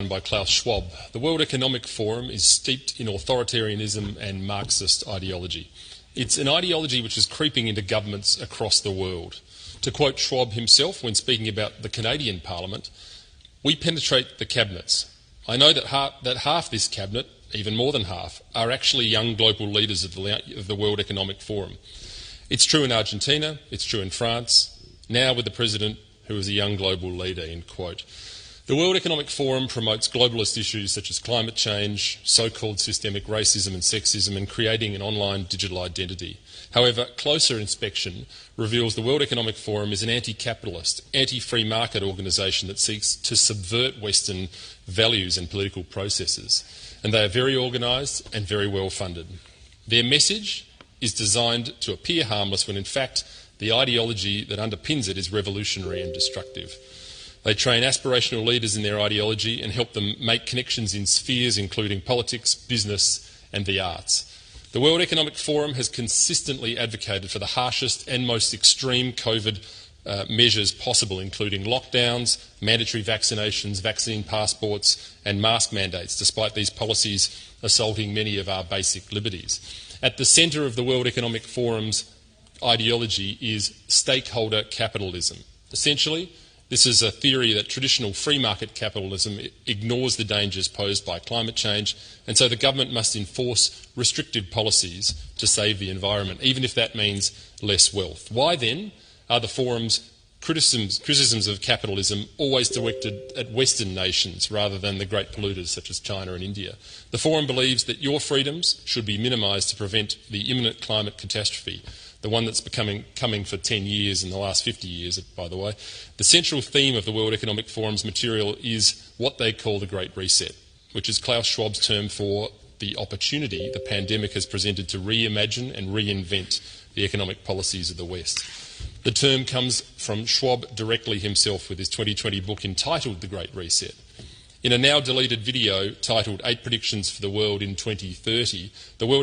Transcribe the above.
by Klaus Schwab. The World Economic Forum is steeped in authoritarianism and Marxist ideology. It's an ideology which is creeping into governments across the world. To quote Schwab himself when speaking about the Canadian Parliament, "We penetrate the cabinets. I know that half this cabinet, even more than half, are actually young global leaders of the World Economic Forum. It's true in Argentina, it's true in France, now with the president who is a young global leader," end quote. The World Economic Forum promotes globalist issues such as climate change, so-called systemic racism and sexism, and creating an online digital identity. However, closer inspection reveals the World Economic Forum is an anti-capitalist, anti-free market organisation that seeks to subvert Western values and political processes. And they are very organised and very well funded. Their message is designed to appear harmless when in fact the ideology that underpins it is revolutionary and destructive. They train aspirational leaders in their ideology and help them make connections in spheres including politics, business and the arts. The World Economic Forum has consistently advocated for the harshest and most extreme COVID measures possible, including lockdowns, mandatory vaccinations, vaccine passports and mask mandates, despite these policies assaulting many of our basic liberties. At the centre of the World Economic Forum's ideology is stakeholder capitalism. Essentially, this is a theory that traditional free market capitalism ignores the dangers posed by climate change, and so the government must enforce restrictive policies to save the environment, even if that means less wealth. Why then are the forum's criticisms of capitalism always directed at Western nations rather than the great polluters such as China and India? The forum believes that your freedoms should be minimised to prevent the imminent climate catastrophe, the one that's coming for 10 years in the last 50 years, by the way. The central theme of the World Economic Forum's material is what they call the Great Reset, which is Klaus Schwab's term for the opportunity the pandemic has presented to reimagine and reinvent the economic policies of the West. The term comes from Schwab directly himself with his 2020 book entitled The Great Reset. In a now deleted video titled 8 Predictions for the World in 2030, the World